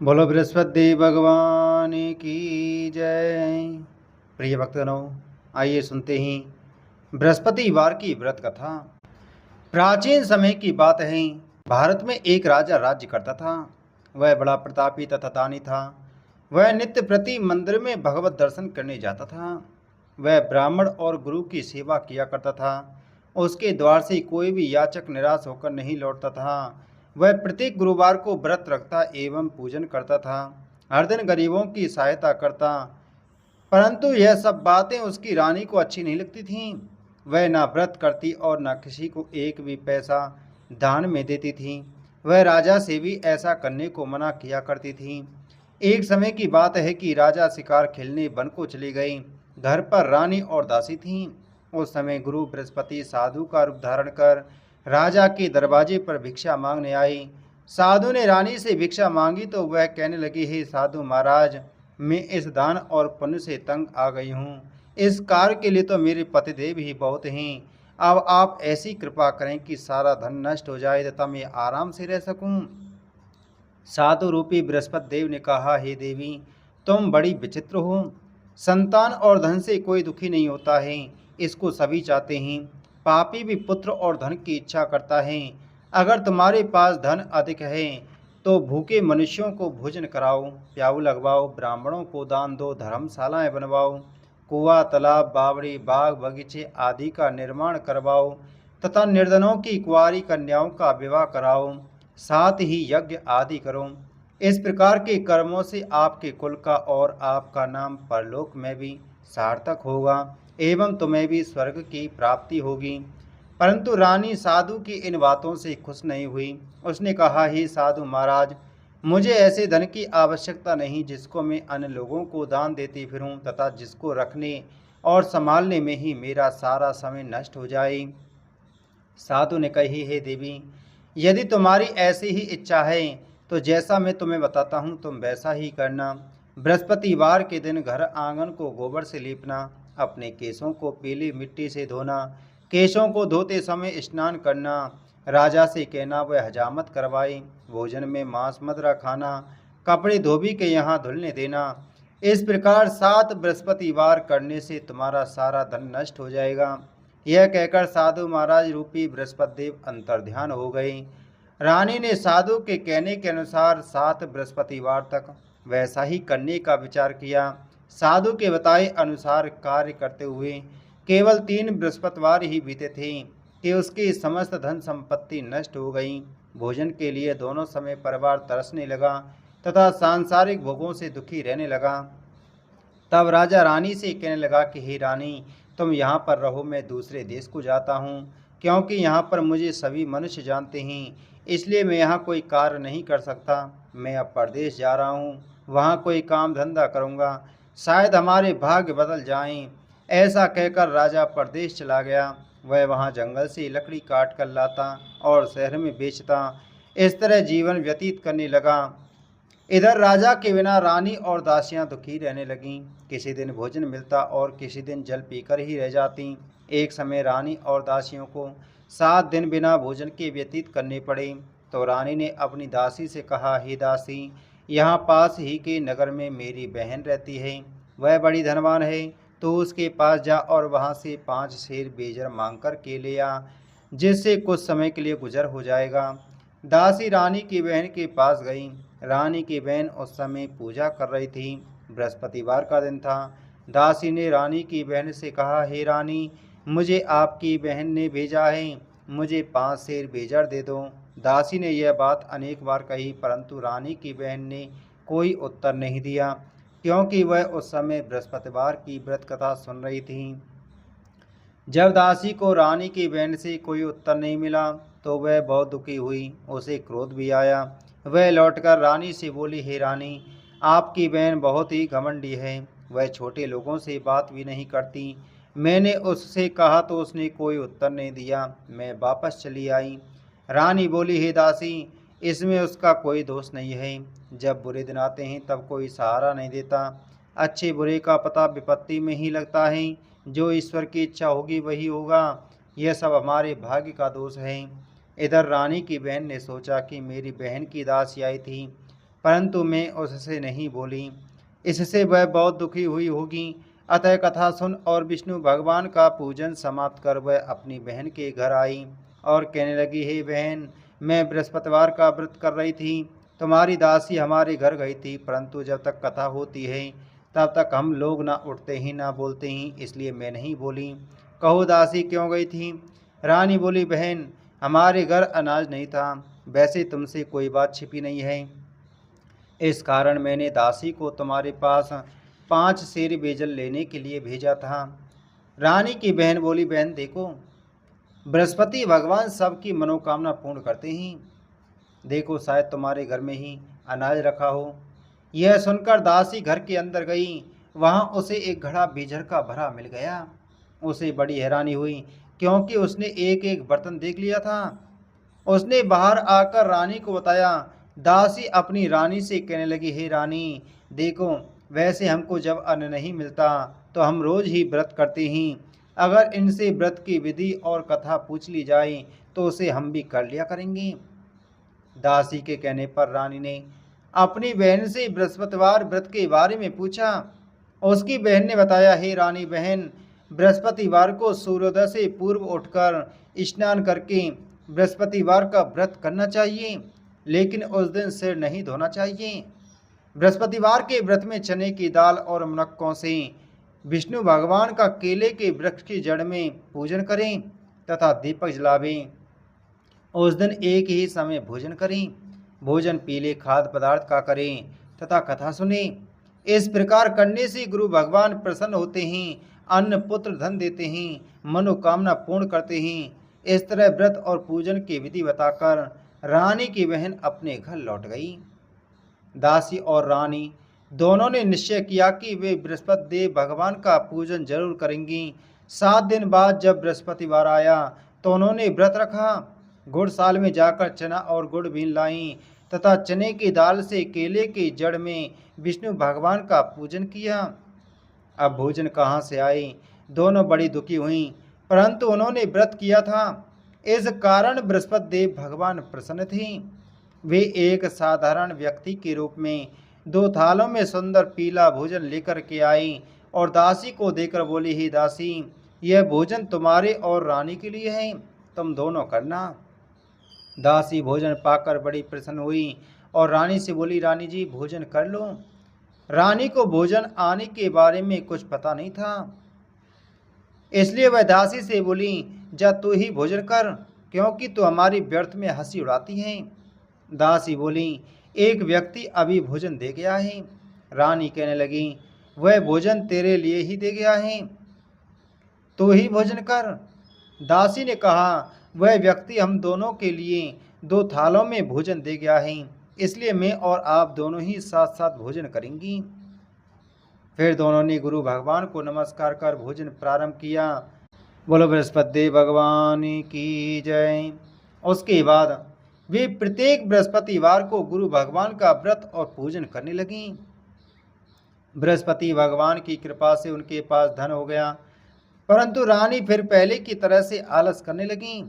बोलो बृहस्पति भगवान की जय। प्रिय भक्तगणों, आइए सुनते ही बृहस्पतिवार की व्रत कथा। प्राचीन समय की बात है। भारत में एक राजा राज्य करता था। वह बड़ा प्रतापी तथा दानी था। वह नित्य प्रति मंदिर में भगवत दर्शन करने जाता था। वह ब्राह्मण और गुरु की सेवा किया करता था। उसके द्वार से कोई भी याचक निराश होकर नहीं लौटता था। वह प्रत्येक गुरुवार को व्रत रखता एवं पूजन करता था। हर दिन गरीबों की सहायता करता। परंतु यह सब बातें उसकी रानी को अच्छी नहीं लगती थीं। वह ना व्रत करती और न किसी को एक भी पैसा दान में देती थी। वह राजा से भी ऐसा करने को मना किया करती थी। एक समय की बात है कि राजा शिकार खेलने वन को चली गई। घर पर रानी और दासी थीं। उस समय गुरु बृहस्पति साधु का रूप धारण कर राजा के दरवाजे पर भिक्षा मांगने आई। साधु ने रानी से भिक्षा मांगी तो वह कहने लगी, हे साधु महाराज, मैं इस दान और पुण्य से तंग आ गई हूँ। इस कार्य के लिए तो मेरे पतिदेव ही बहुत हैं। अब आप ऐसी कृपा करें कि सारा धन नष्ट हो जाए तथा मैं आराम से रह सकूं। साधु रूपी बृहस्पति देव ने कहा, हे देवी, तुम बड़ी विचित्र हो। संतान और धन से कोई दुखी नहीं होता है, इसको सभी चाहते हैं। पापी भी पुत्र और धन की इच्छा करता है। अगर तुम्हारे पास धन अधिक है तो भूखे मनुष्यों को भोजन कराओ, प्याऊ लगवाओ, ब्राह्मणों को दान दो, धर्मशालाएं बनवाओ, कुआं, तालाब, बावड़ी, बाग बगीचे आदि का निर्माण करवाओ तथा निर्धनों की कुंवारी कन्याओं का विवाह कराओ, साथ ही यज्ञ आदि करो। इस प्रकार के कर्मों से आपके कुल का और आपका नाम परलोक में भी सार्थक होगा एवं तुम्हें भी स्वर्ग की प्राप्ति होगी। परंतु रानी साधु की इन बातों से खुश नहीं हुई। उसने कहा, हे साधु महाराज, मुझे ऐसे धन की आवश्यकता नहीं जिसको मैं अन्य लोगों को दान देती फिरूं तथा जिसको रखने और संभालने में ही मेरा सारा समय नष्ट हो जाए। साधु ने कही, हे देवी, यदि तुम्हारी ऐसी ही इच्छा है तो जैसा मैं तुम्हें बताता हूँ तुम वैसा ही करना। बृहस्पतिवार के दिन घर आंगन को गोबर से लीपना, अपने केशों को पीली मिट्टी से धोना, केशों को धोते समय स्नान करना, राजा से कहना वह हजामत करवाए, भोजन में मांस मदिरा खाना, कपड़े धोबी के यहाँ धुलने देना। इस प्रकार 7 बृहस्पतिवार करने से तुम्हारा सारा धन नष्ट हो जाएगा। यह कहकर साधु महाराज रूपी बृहस्पति देव अंतर्ध्यान हो गए। रानी ने साधु के कहने के अनुसार 7 बृहस्पतिवार तक वैसा ही करने का विचार किया। साधु के बताए अनुसार कार्य करते हुए केवल 3 बृहस्पतिवार ही बीते थे कि उसकी समस्त धन संपत्ति नष्ट हो गई। भोजन के लिए दोनों समय परिवार तरसने लगा तथा सांसारिक भोगों से दुखी रहने लगा। तब राजा रानी से कहने लगा कि हे रानी, तुम यहाँ पर रहो, मैं दूसरे देश को जाता हूँ, क्योंकि यहाँ पर मुझे सभी मनुष्य जानते हैं, इसलिए मैं यहाँ कोई कार्य नहीं कर सकता। मैं अब परदेश जा रहा हूँ, वहाँ कोई काम धंधा करूँगा, शायद हमारे भाग्य बदल जाएं। ऐसा कहकर राजा परदेश चला गया। वह वहाँ जंगल से लकड़ी काट कर लाता और शहर में बेचता। इस तरह जीवन व्यतीत करने लगा। इधर राजा के बिना रानी और दासियां दुखी रहने लगीं। किसी दिन भोजन मिलता और किसी दिन जल पीकर ही रह जातीं। एक समय रानी और दासियों को 7 दिन बिना भोजन के व्यतीत करने पड़े। तो रानी ने अपनी दासी से कहा, हे दासी, यहाँ पास ही के नगर में मेरी बहन रहती है, वह बड़ी धनवान है, तो उसके पास जा और वहाँ से 5 शेर बेजर मांग कर के ले आ, जिससे कुछ समय के लिए गुजर हो जाएगा। दासी रानी की बहन के पास गई। रानी की बहन उस समय पूजा कर रही थी। बृहस्पतिवार का दिन था। दासी ने रानी की बहन से कहा, हे रानी, मुझे आपकी बहन ने भेजा है, मुझे 5 शेर बेजर दे दो। दासी ने यह बात अनेक बार कही, परंतु रानी की बहन ने कोई उत्तर नहीं दिया, क्योंकि वह उस समय बृहस्पतिवार की व्रत कथा सुन रही थी। जब दासी को रानी की बहन से कोई उत्तर नहीं मिला तो वह बहुत दुखी हुई। उसे क्रोध भी आया। वह लौटकर रानी से बोली, हे रानी, आपकी बहन बहुत ही घमंडी है, वह छोटे लोगों से बात भी नहीं करती। मैंने उससे कहा तो उसने कोई उत्तर नहीं दिया, मैं वापस चली आई। रानी बोली, हे दासी, इसमें उसका कोई दोष नहीं है। जब बुरे दिन आते हैं तब कोई सहारा नहीं देता। अच्छे बुरे का पता विपत्ति में ही लगता है। जो ईश्वर की इच्छा होगी वही होगा। यह सब हमारे भाग्य का दोष है। इधर रानी की बहन ने सोचा कि मेरी बहन की दासी आई थी, परंतु मैं उससे नहीं बोली। इससे वह बहुत दुखी हुई होगी। अतः कथा सुन और विष्णु भगवान का पूजन समाप्त कर वह अपनी बहन के घर आई और कहने लगी, हे बहन, मैं बृहस्पतिवार का व्रत कर रही थी। तुम्हारी दासी हमारे घर गई थी, परंतु जब तक कथा होती है तब तक हम लोग ना उठते ही ना बोलते ही, इसलिए मैं नहीं बोली। कहो दासी क्यों गई थी? रानी बोली, बहन, हमारे घर अनाज नहीं था। वैसे तुमसे कोई बात छिपी नहीं है, इस कारण मैंने दासी को तुम्हारे पास 5 सेर बेजल लेने के लिए भेजा था। रानी की बहन बोली, बहन देखो, बृहस्पति भगवान सबकी मनोकामना पूर्ण करते हैं। देखो, शायद तुम्हारे घर में ही अनाज रखा हो। यह सुनकर दासी घर के अंदर गई। वहां उसे एक घड़ा बेजर का भरा मिल गया। उसे बड़ी हैरानी हुई, क्योंकि उसने एक एक बर्तन देख लिया था। उसने बाहर आकर रानी को बताया। दासी अपनी रानी से कहने लगी, हे रानी, देखो, वैसे हमको जब अन्न नहीं मिलता तो हम रोज ही व्रत करते हैं। अगर इनसे व्रत की विधि और कथा पूछ ली जाए तो उसे हम भी कर लिया करेंगे। दासी के कहने पर रानी ने अपनी बहन से बृहस्पतिवार व्रत के बारे में पूछा। उसकी बहन ने बताया, हे रानी बहन, बृहस्पतिवार को सूर्योदय से पूर्व उठकर स्नान करके बृहस्पतिवार का व्रत करना चाहिए, लेकिन उस दिन सिर नहीं धोना चाहिए। बृहस्पतिवार के व्रत में चने की दाल और मुनक्कों से विष्णु भगवान का केले के वृक्ष की जड़ में पूजन करें तथा दीपक जलावें। उस दिन एक ही समय भोजन करें। भोजन पीले खाद्य पदार्थ का करें तथा कथा सुनें। इस प्रकार करने से गुरु भगवान प्रसन्न होते हैं, अन्न पुत्र धन देते हैं, मनोकामना पूर्ण करते हैं। इस तरह व्रत और पूजन की विधि बताकर रानी की बहन अपने घर लौट गई। दासी और रानी दोनों ने निश्चय किया कि वे बृहस्पति देव भगवान का पूजन जरूर करेंगी। 7 दिन बाद जब बृहस्पतिवार आया तो उन्होंने व्रत रखा। गुड़साल में जाकर चना और गुड़ बीन लाई तथा चने की दाल से केले की जड़ में विष्णु भगवान का पूजन किया। अब भोजन कहाँ से आए? दोनों बड़ी दुखी हुई, परंतु उन्होंने व्रत किया था, इस कारण बृहस्पति देव भगवान प्रसन्न थे। वे एक साधारण व्यक्ति के रूप में 2 थालों में सुंदर पीला भोजन लेकर के आई और दासी को देकर बोली, ही दासी, यह भोजन तुम्हारे और रानी के लिए है, तुम दोनों करना। दासी भोजन पाकर बड़ी प्रसन्न हुई और रानी से बोली, रानी जी, भोजन कर लो। रानी को भोजन आने के बारे में कुछ पता नहीं था, इसलिए वह दासी से बोली, जा तू ही भोजन कर, क्योंकि तू हमारी व्यर्थ में हंसी उड़ाती है। दासी बोली, एक व्यक्ति अभी भोजन दे गया है। रानी कहने लगी, वह भोजन तेरे लिए ही दे गया है, तू ही भोजन कर। दासी ने कहा, वह व्यक्ति हम दोनों के लिए 2 थालों में भोजन दे गया है, इसलिए मैं और आप दोनों ही साथ साथ भोजन करेंगी। फिर दोनों ने गुरु भगवान को नमस्कार कर भोजन प्रारंभ किया। बोलो बृहस्पति देव भगवान की जय। उसके बाद वे प्रत्येक बृहस्पतिवार को गुरु भगवान का व्रत और पूजन करने लगी। बृहस्पति भगवान की कृपा से उनके पास धन हो गया, परंतु रानी फिर पहले की तरह से आलस करने लगी।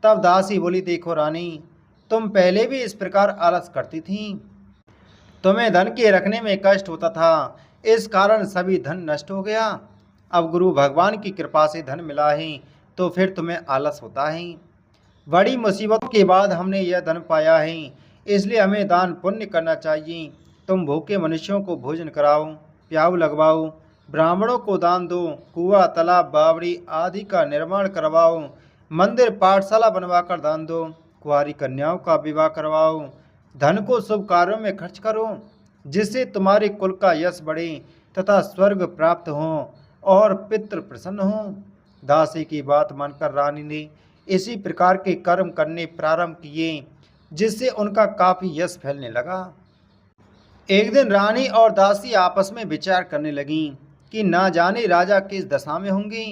तब दासी बोली, देखो रानी, तुम पहले भी इस प्रकार आलस करती थी, तुम्हें धन के रखने में कष्ट होता था, इस कारण सभी धन नष्ट हो गया। अब गुरु भगवान की कृपा से धन मिला है तो फिर तुम्हें आलस होता है। बड़ी मुसीबतों के बाद हमने यह धन पाया है, इसलिए हमें दान पुण्य करना चाहिए। तुम भूखे मनुष्यों को भोजन कराओ, प्याऊ लगवाओ, ब्राह्मणों को दान दो, कुआं, तालाब, बावड़ी आदि का निर्माण करवाओ, मंदिर पाठशाला बनवाकर दान दो, कुंवारी कन्याओं का विवाह करवाओ, धन को शुभ कार्यों में खर्च करो, जिससे तुम्हारे कुल का यश बढ़े तथा स्वर्ग प्राप्त हो और पितृ प्रसन्न हो। दासी की बात मानकर रानी ने इसी प्रकार के कर्म करने प्रारंभ किए, जिससे उनका काफी यश फैलने लगा। एक दिन रानी और दासी आपस में विचार करने लगीं कि ना जाने राजा किस दशा में होंगे,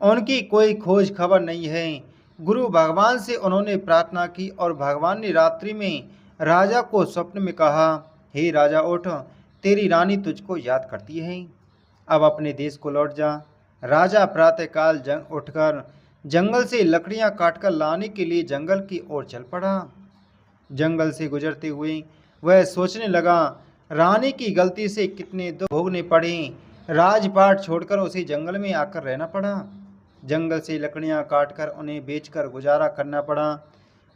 उनकी कोई खोज खबर नहीं है। गुरु भगवान से उन्होंने प्रार्थना की और भगवान ने रात्रि में राजा को स्वप्न में कहा, हे राजा, उठ, तेरी रानी तुझको याद करती है, अब अपने देश को लौट जा। राजा प्रातःकाल उठकर जंगल से लकड़ियां काटकर लाने के लिए जंगल की ओर चल पड़ा। जंगल से गुजरते हुए वह सोचने लगा, रानी की गलती से कितने दुख भोगने पड़े। राजपाट छोड़कर उसे जंगल में आकर रहना पड़ा। जंगल से लकड़ियां काटकर उन्हें बेचकर गुजारा करना पड़ा।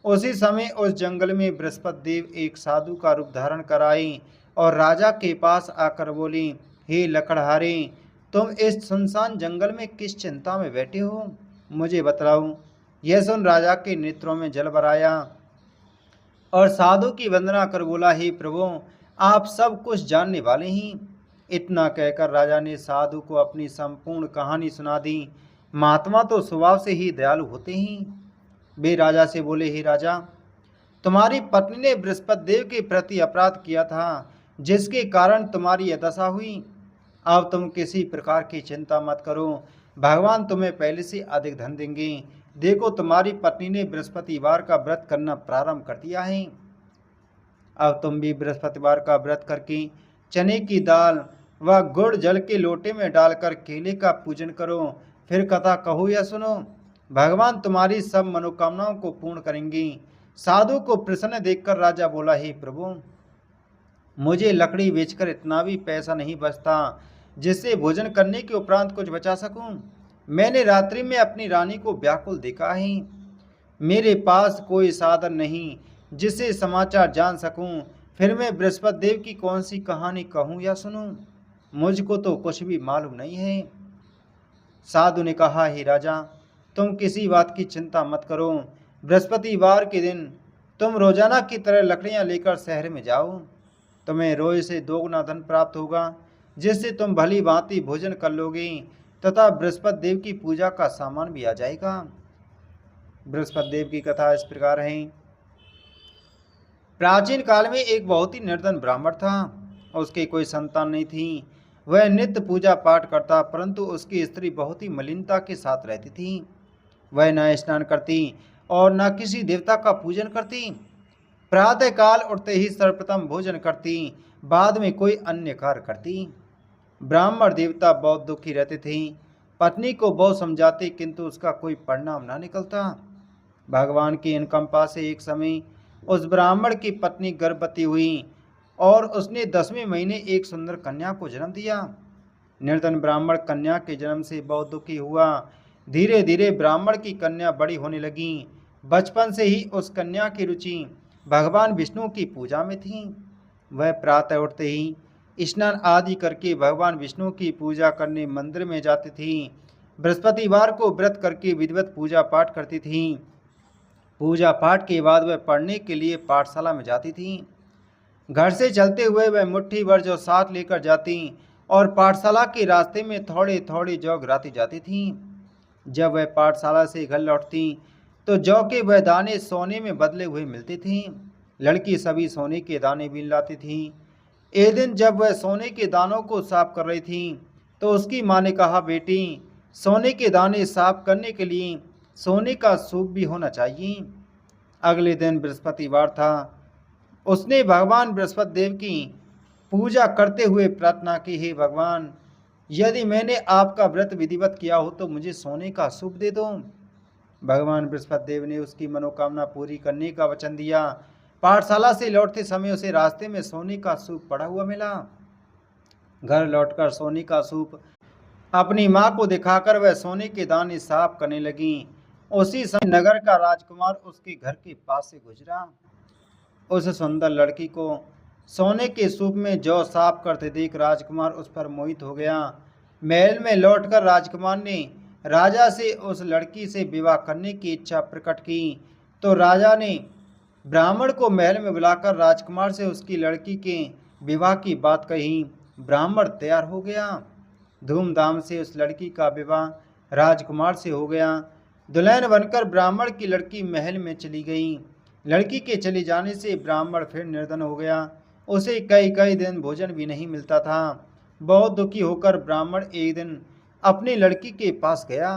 उसी समय उस जंगल में बृहस्पति देव एक साधु का रूप धारण कर आई और राजा के पास आकर बोली, हे लकड़हारे, तुम इस सुनसान जंगल में किस चिंता में बैठे हो, मुझे बतलाओ। यह सुन राजा के नेत्रों में जल भर आया और साधु की वंदना कर बोला, हे प्रभु, आप सब कुछ जानने वाले हैं। इतना कहकर राजा ने साधु को अपनी संपूर्ण कहानी सुना दी। महात्मा तो स्वभाव से ही दयालु होते हैं। वे राजा से बोले, हे राजा, तुम्हारी पत्नी ने बृहस्पति देव के प्रति अपराध किया था, जिसके कारण तुम्हारी यह दशा हुई। अब तुम किसी प्रकार की चिंता मत करो, भगवान तुम्हें पहले से अधिक धन देंगे। देखो, तुम्हारी पत्नी ने बृहस्पतिवार का व्रत करना प्रारंभ कर दिया है। अब तुम भी बृहस्पतिवार का व्रत करके चने की दाल व गुड़ जल के लोटे में डालकर केले का पूजन करो। फिर कथा कहो या सुनो, भगवान तुम्हारी सब मनोकामनाओं को पूर्ण करेंगे। साधु को प्रसन्न देखकर राजा बोला, हे प्रभु, मुझे लकड़ी बेचकर इतना भी पैसा नहीं बचता जिससे भोजन करने के उपरांत कुछ बचा सकूं। मैंने रात्रि में अपनी रानी को व्याकुल देखा है। मेरे पास कोई साधन नहीं जिससे समाचार जान सकूं। फिर मैं बृहस्पति देव की कौन सी कहानी कहूं या सुनूं? मुझको तो कुछ भी मालूम नहीं है। साधु ने कहा, हे राजा, तुम किसी बात की चिंता मत करो। बृहस्पतिवार के दिन तुम रोजाना की तरह लकड़ियां लेकर शहर में जाओ। तुम्हें रोज से दोगुना धन प्राप्त होगा, जिससे तुम भली भांति भोजन कर लोगे तथा बृहस्पति देव की पूजा का सामान भी आ जाएगा। बृहस्पति देव की कथा इस प्रकार है। प्राचीन काल में एक बहुत ही निर्धन ब्राह्मण था। उसकी कोई संतान नहीं थी। वह नित्य पूजा पाठ करता, परंतु उसकी स्त्री बहुत ही मलिनता के साथ रहती थी। वह न स्नान करती और न किसी देवता का पूजन करती। प्रातः काल उठते ही सर्वप्रथम भोजन करती, बाद में कोई अन्य कार्य करती। ब्राह्मण देवता बहुत दुखी रहते थे। पत्नी को बहुत समझाते, किंतु उसका कोई परिणाम न निकलता। भगवान की अनुकंपा से एक समय उस ब्राह्मण की पत्नी गर्भवती हुई और उसने 10वें महीने एक सुंदर कन्या को जन्म दिया। निर्धन ब्राह्मण कन्या के जन्म से बहुत दुखी हुआ। धीरे धीरे ब्राह्मण की कन्या बड़ी होने लगी। बचपन से ही उस कन्या की रुचि भगवान विष्णु की पूजा में थी। वह प्रातः उठते ही स्नान आदि करके भगवान विष्णु की पूजा करने मंदिर में जाती थी। बृहस्पतिवार को व्रत करके विधिवत पूजा पाठ करती थी। पूजा पाठ के बाद वह पढ़ने के लिए पाठशाला में जाती थी। घर से चलते हुए वह मुट्ठी भर जौ साथ लेकर जाती और पाठशाला के रास्ते में थोड़े थोड़े जौ गिराती जाती थी। जब वह पाठशाला से घर लौटती तो जौ के वह दाने सोने में बदले हुए मिलते थे। लड़की सभी सोने के दाने बीन लाती थी। एक दिन जब वह सोने के दानों को साफ कर रही थी तो उसकी माँ ने कहा, बेटी, सोने के दाने साफ करने के लिए सोने का सूप भी होना चाहिए। अगले दिन बृहस्पतिवार था। उसने भगवान बृहस्पति देव की पूजा करते हुए प्रार्थना की, हे भगवान, यदि मैंने आपका व्रत विधिवत किया हो तो मुझे सोने का सूप दे दो। भगवान बृहस्पति देव ने उसकी मनोकामना पूरी करने का वचन दिया। पाठशाला से लौटते समय उसे रास्ते में सोने का सूप पड़ा हुआ मिला। घर लौटकर सोने का सूप अपनी माँ को दिखाकर वह सोने के दाने साफ करने लगी। उसी समय नगर का राजकुमार उसके घर के पास से गुजरा। उस सुंदर लड़की को सोने के सूप में जौ साफ करते देख राजकुमार उस पर मोहित हो गया। महल में लौटकर राजकुमार ने राजा से उस लड़की से विवाह करने की इच्छा प्रकट की। तो राजा ने ब्राह्मण को महल में बुलाकर राजकुमार से उसकी लड़की के विवाह की बात कही। ब्राह्मण तैयार हो गया। धूमधाम से उस लड़की का विवाह राजकुमार से हो गया। दुल्हन बनकर ब्राह्मण की लड़की महल में चली गई। लड़की के चले जाने से ब्राह्मण फिर निर्धन हो गया। उसे कई कई दिन भोजन भी नहीं मिलता था। बहुत दुखी होकर ब्राह्मण एक दिन अपनी लड़की के पास गया।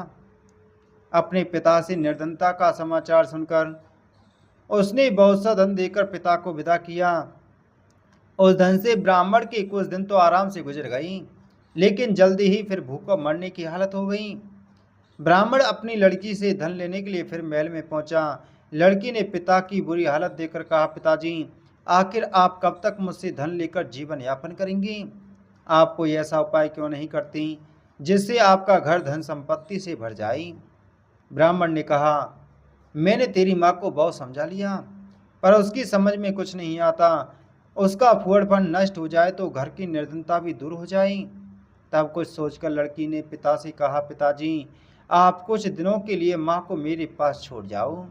अपने पिता से निर्धनता का समाचार सुनकर उसने बहुत सा धन देकर पिता को विदा किया। उस धन से ब्राह्मण के कुछ दिन तो आराम से गुजर गई, लेकिन जल्दी ही फिर भूखों मरने की हालत हो गई। ब्राह्मण अपनी लड़की से धन लेने के लिए फिर महल में पहुंचा। लड़की ने पिता की बुरी हालत देखकर कहा, पिताजी, आखिर आप कब तक मुझसे धन लेकर जीवन यापन करेंगी? आप कोई ऐसा उपाय क्यों नहीं करती जिससे आपका घर धन संपत्ति से भर जाए? ब्राह्मण ने कहा, मैंने तेरी माँ को बहुत समझा लिया, पर उसकी समझ में कुछ नहीं आता। उसका फूहड़पन नष्ट हो जाए तो घर की निर्धनता भी दूर हो जाए। तब कुछ सोचकर लड़की ने पिता से कहा, पिताजी, आप कुछ दिनों के लिए माँ को मेरे पास छोड़ जाओ।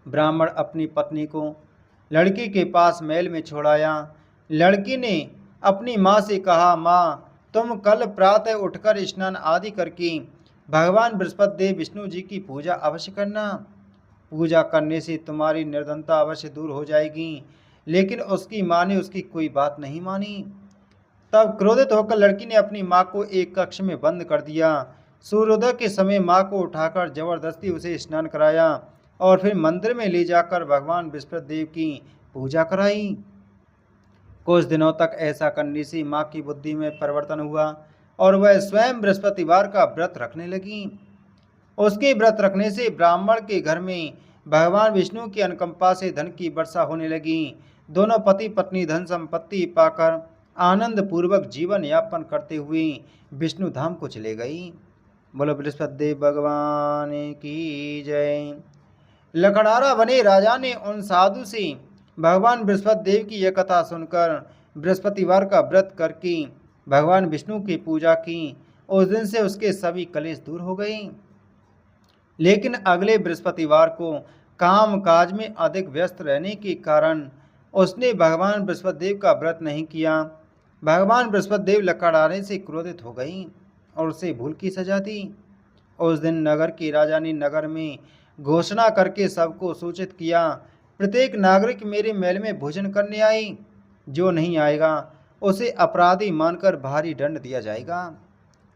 ब्राह्मण अपनी पत्नी को लड़की के पास महल में छोड़ाया। लड़की ने अपनी माँ से कहा, माँ, तुम कल प्रातः उठकर स्नान आदि करके भगवान बृहस्पति देव विष्णु जी की पूजा अवश्य करना। पूजा करने से तुम्हारी निर्धनता अवश्य दूर हो जाएगी। लेकिन उसकी माँ ने उसकी कोई बात नहीं मानी। तब क्रोधित होकर लड़की ने अपनी माँ को एक कक्ष में बंद कर दिया। सूर्योदय के समय माँ को उठाकर जबरदस्ती उसे स्नान कराया और फिर मंदिर में ले जाकर भगवान बृहस्पति देव की पूजा कराई। कुछ दिनों तक ऐसा करने से माँ की बुद्धि में परिवर्तन हुआ और वह स्वयं बृहस्पतिवार का व्रत रखने लगी। उसके व्रत रखने से ब्राह्मण के घर में भगवान विष्णु की अनुकंपा से धन की वर्षा होने लगी। दोनों पति पत्नी धन संपत्ति पाकर आनंद पूर्वक जीवन यापन करते हुए विष्णु धाम को चले गई। बोलो बृहस्पति देव भगवान की जय। लकड़ारा बने राजा ने उन साधु से भगवान बृहस्पति देव की यह कथा सुनकर बृहस्पतिवार का व्रत करके भगवान विष्णु की पूजा की। उस दिन से उसके सभी कलेश दूर हो गए। लेकिन अगले बृहस्पतिवार को काम काज में अधिक व्यस्त रहने के कारण उसने भगवान बृहस्पति देव का व्रत नहीं किया। भगवान बृहस्पति देव लकड़ारे से क्रोधित हो गई और उसे भूल की सजा दी। उस दिन नगर के राजा ने नगर में घोषणा करके सबको सूचित किया, प्रत्येक नागरिक मेरे महल में भोजन करने आए। जो नहीं आएगा उसे अपराधी मानकर भारी दंड दिया जाएगा।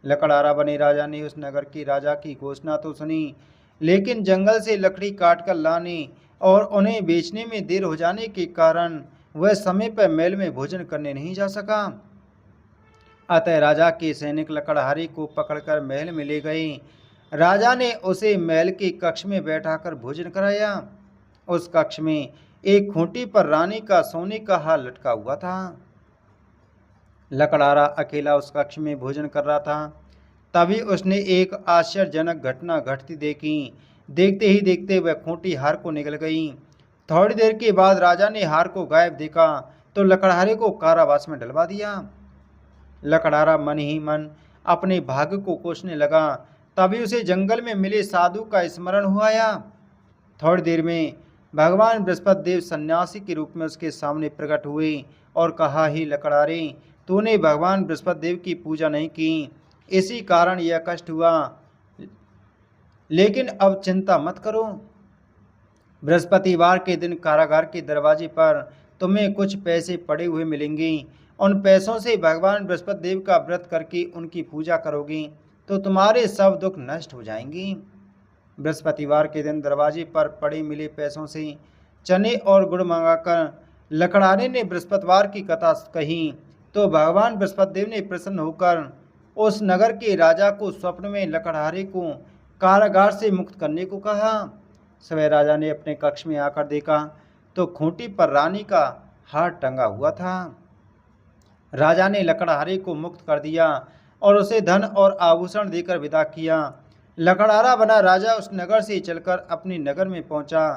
लकड़ारा बने राजा ने उस नगर के राजा की घोषणा तो सुनी, लेकिन जंगल से लकड़ी काटकर लाने और उन्हें बेचने में देर हो जाने के कारण वह समय पर महल में भोजन करने नहीं जा सका। अतः राजा के सैनिक लकड़हारे को पकड़कर महल में ले गए। राजा ने उसे महल के कक्ष में बैठाकर भोजन कराया। उस कक्ष में एक खूंटी पर रानी का सोने का हार लटका हुआ था। लकड़हारा अकेला उस कक्ष में भोजन कर रहा था। तभी उसने एक आश्चर्यजनक घटना घटती देखी। देखते ही देखते वह खूंटी हार को निकल गई। थोड़ी देर के बाद राजा ने हार को गायब देखा तो लकड़हारे को कारावास में डलवा दिया। लकड़हारा मन ही मन अपने भाग्य को कोसने लगा। तभी उसे जंगल में मिले साधु का स्मरण हुआ आया। थोड़ी देर में भगवान बृहस्पति देव सन्यासी के रूप में उसके सामने प्रकट हुए और कहा, ही लकड़हारे, तूने भगवान बृहस्पति देव की पूजा नहीं की, इसी कारण यह कष्ट हुआ। लेकिन अब चिंता मत करो। बृहस्पतिवार के दिन कारागार के दरवाजे पर तुम्हें कुछ पैसे पड़े हुए मिलेंगे। उन पैसों से भगवान बृहस्पति देव का व्रत करके उनकी पूजा करोगी तो तुम्हारे सब दुख नष्ट हो जाएंगे। बृहस्पतिवार के दिन दरवाजे पर पड़े मिले पैसों से चने और गुड़ मंगाकर लकड़हारे ने बृहस्पतिवार की कथा कही तो भगवान बृहस्पति देव ने प्रसन्न होकर उस नगर के राजा को स्वप्न में लकड़हारे को कारागार से मुक्त करने को कहा। सवै राजा ने अपने कक्ष में आकर देखा तो खूंटी पर रानी का हार टंगा हुआ था। राजा ने लकड़हारे को मुक्त कर दिया और उसे धन और आभूषण देकर विदा किया। लकड़हारा बना राजा उस नगर से चलकर अपने नगर में पहुंचा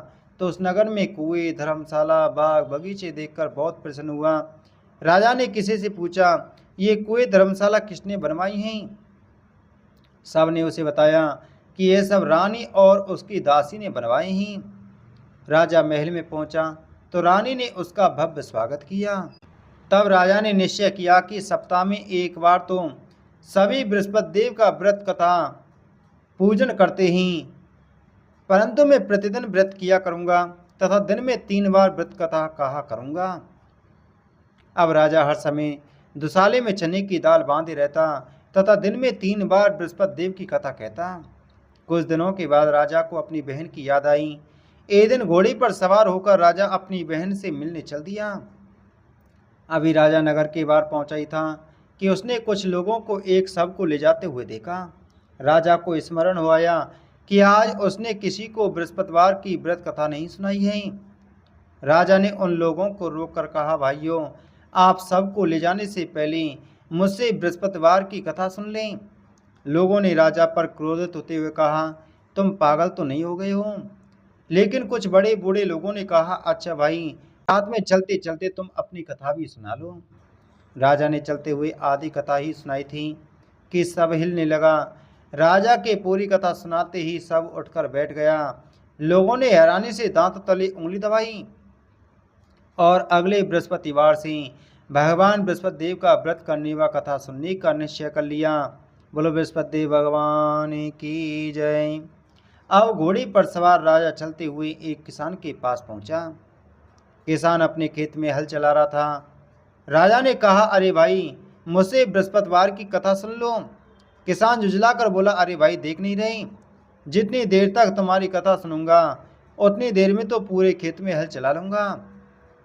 तो उस नगर में कुएं, धर्मशाला, बाग बगीचे देखकर बहुत प्रसन्न हुआ। राजा ने किसी से पूछा, ये कुएं धर्मशाला किसने बनवाई हैं? सब ने उसे बताया कि ये सब रानी और उसकी दासी ने बनवाए हैं। राजा महल में पहुंचा तो रानी ने उसका भव्य स्वागत किया। तब राजा ने निश्चय किया कि सप्ताह में एक बार तो सभी बृहस्पति देव का व्रत कथा पूजन करते ही, परंतु मैं प्रतिदिन व्रत किया करूंगा तथा दिन में 3 बार व्रत कथा कहा करूंगा। अब राजा हर समय दुसाले में चने की दाल बांधे रहता तथा दिन में 3 बार बृहस्पति देव की कथा कहता। कुछ दिनों के बाद राजा को अपनी बहन की याद आई। एक दिन घोड़े पर सवार होकर राजा अपनी बहन से मिलने चल दिया। अभी राजा नगर के बाहर पहुंचा ही था कि उसने कुछ लोगों को एक शव को ले जाते हुए देखा। राजा को स्मरण हुआ कि आज उसने किसी को बृहस्पतिवार की व्रत कथा नहीं सुनाई है। राजा ने उन लोगों को रोककर कहा, भाइयों, आप सबको ले जाने से पहले मुझसे बृहस्पतिवार की कथा सुन लें। लोगों ने राजा पर क्रोधित होते हुए कहा, तुम पागल तो नहीं हो गए हो? लेकिन कुछ बड़े बूढ़े लोगों ने कहा, अच्छा भाई, साथ में चलते चलते तुम अपनी कथा भी सुना लो। राजा ने चलते हुए आधी कथा ही सुनाई थी कि सब हिलने लगा। राजा के पूरी कथा सुनाते ही सब उठकर बैठ गया। लोगों ने हैरानी से दांत तले उंगली दबाई और अगले बृहस्पतिवार से भगवान बृहस्पति देव का व्रत करने व कथा सुनने का निश्चय कर लिया। बोलो बृहस्पति देव भगवान की जय। अब घोड़े पर सवार राजा चलते हुए एक किसान के पास पहुंचा। किसान अपने खेत में हल चला रहा था। राजा ने कहा, अरे भाई, मुझसे बृहस्पतिवार की कथा सुन लो। किसान झुंझला कर बोला, अरे भाई, देख नहीं रही, जितनी देर तक तुम्हारी कथा सुनूंगा उतनी देर में तो पूरे खेत में हल चला लूंगा।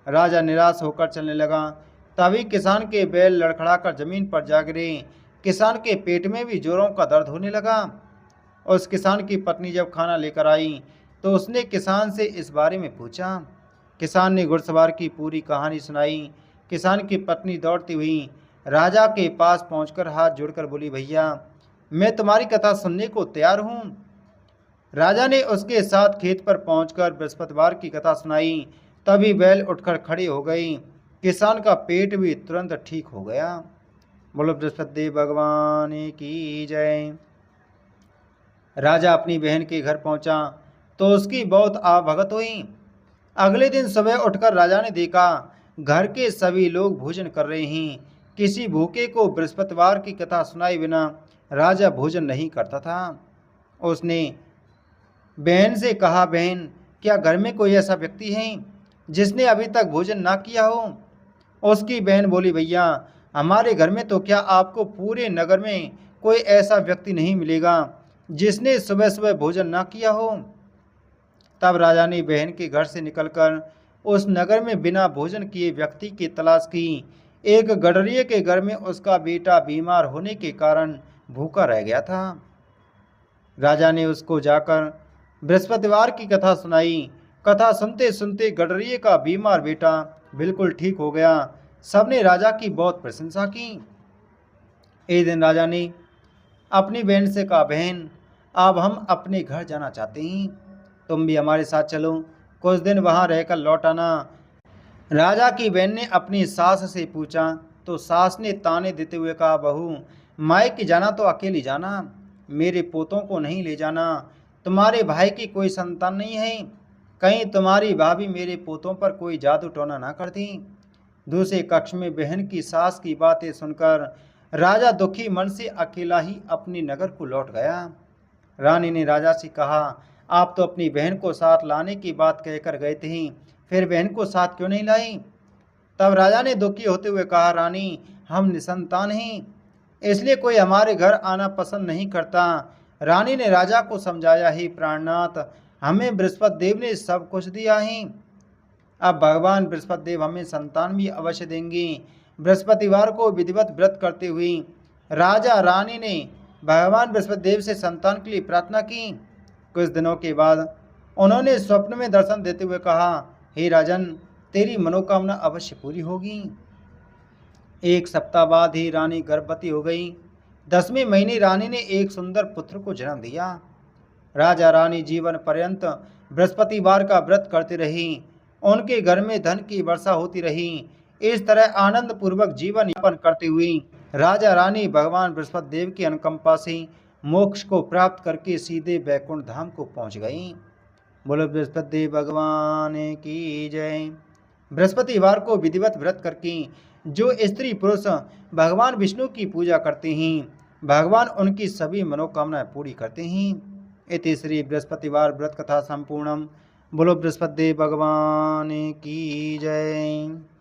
राजा निराश होकर चलने लगा। तभी किसान के बैल लड़खड़ाकर जमीन पर जा गिरे। किसान के पेट में भी जोरों का दर्द होने लगा। उस किसान की पत्नी जब खाना लेकर आई तो उसने किसान से इस बारे में पूछा। किसान ने घुड़सवार की पूरी कहानी सुनाई। किसान की पत्नी दौड़ती हुई राजा के पास पहुंचकर हाथ जोड़कर बोली, भैया, मैं तुम्हारी कथा सुनने को तैयार हूँ। राजा ने उसके साथ खेत पर पहुंचकर बृहस्पतिवार की कथा सुनाई। तभी बैल उठकर खड़ी हो गई। किसान का पेट भी तुरंत ठीक हो गया। बोलो बृहस्पति देव भगवान की जय। राजा अपनी बहन के घर पहुंचा तो उसकी बहुत आवभगत हुई। अगले दिन सुबह उठकर राजा ने देखा घर के सभी लोग भोजन कर रहे हैं। किसी भूखे को बृहस्पतिवार की कथा सुनाए बिना राजा भोजन नहीं करता था। उसने बहन से कहा, बहन, क्या घर में कोई ऐसा व्यक्ति है जिसने अभी तक भोजन ना किया हो? उसकी बहन बोली, भैया, हमारे घर में तो क्या आपको पूरे नगर में कोई ऐसा व्यक्ति नहीं मिलेगा जिसने सुबह सुबह भोजन ना किया हो। तब राजा ने बहन के घर से निकलकर उस नगर में बिना भोजन किए व्यक्ति की तलाश की। एक गडरिये के घर में उसका बेटा बीमार होने के कारण भूखा रह गया था। राजा ने उसको जाकर बृहस्पतिवार की कथा सुनाई। कथा सुनते सुनते गडरिये का बीमार बेटा बिल्कुल ठीक हो गया। सबने राजा की बहुत प्रशंसा की। एक दिन राजा ने अपनी बहन से कहा, बहन, अब हम अपने घर जाना चाहते हैं, तुम भी हमारे साथ चलो, कुछ दिन वहाँ रहकर लौट आना। राजा की बहन ने अपनी सास से पूछा तो सास ने ताने देते हुए कहा, बहू, मायके जाना तो अकेली जाना, मेरे पोतों को नहीं ले जाना। तुम्हारे भाई की कोई संतान नहीं है, कहीं तुम्हारी भाभी मेरे पोतों पर कोई जादू टोना ना कर दी। दूसरे कक्ष में बहन की सास की बातें सुनकर राजा दुखी मन से अकेला ही अपने नगर को लौट गया। रानी ने राजा से कहा, आप तो अपनी बहन को साथ लाने की बात कहकर गए थे, फिर बहन को साथ क्यों नहीं लाई? तब राजा ने दुखी होते हुए कहा, रानी, हम निसंतान हैं, इसलिए कोई हमारे घर आना पसंद नहीं करता। रानी ने राजा को समझाया, ही प्राणनाथ, हमें बृहस्पति देव ने सब कुछ दिया है, अब भगवान बृहस्पति देव हमें संतान भी अवश्य देंगे। बृहस्पतिवार को विधिवत व्रत करते हुए राजा रानी ने भगवान बृहस्पति देव से संतान के लिए प्रार्थना की। कुछ दिनों के बाद उन्होंने स्वप्न में दर्शन देते हुए कहा, हे राजन, तेरी मनोकामना अवश्य पूरी होगी। एक सप्ताह बाद ही रानी गर्भवती हो गई। 10वें महीने रानी ने एक सुंदर पुत्र को जन्म दिया। राजा रानी जीवन पर्यंत बृहस्पतिवार का व्रत करते रही। उनके घर में धन की वर्षा होती रही। इस तरह आनंद पूर्वक जीवन यापन करते हुए राजा रानी भगवान बृहस्पति देव की अनुकंपा से मोक्ष को प्राप्त करके सीधे वैकुंठ धाम को पहुंच गई। बोलो बृहस्पति देव भगवान की जय। बृहस्पतिवार को विधिवत व्रत करके जो स्त्री पुरुष भगवान विष्णु की पूजा करते हैं, भगवान उनकी सभी मनोकामनाएं पूरी करते हैं। इति श्री बृहस्पतिवार व्रत कथा संपूर्णम। बोलो बृहस्पति देव भगवान की जय।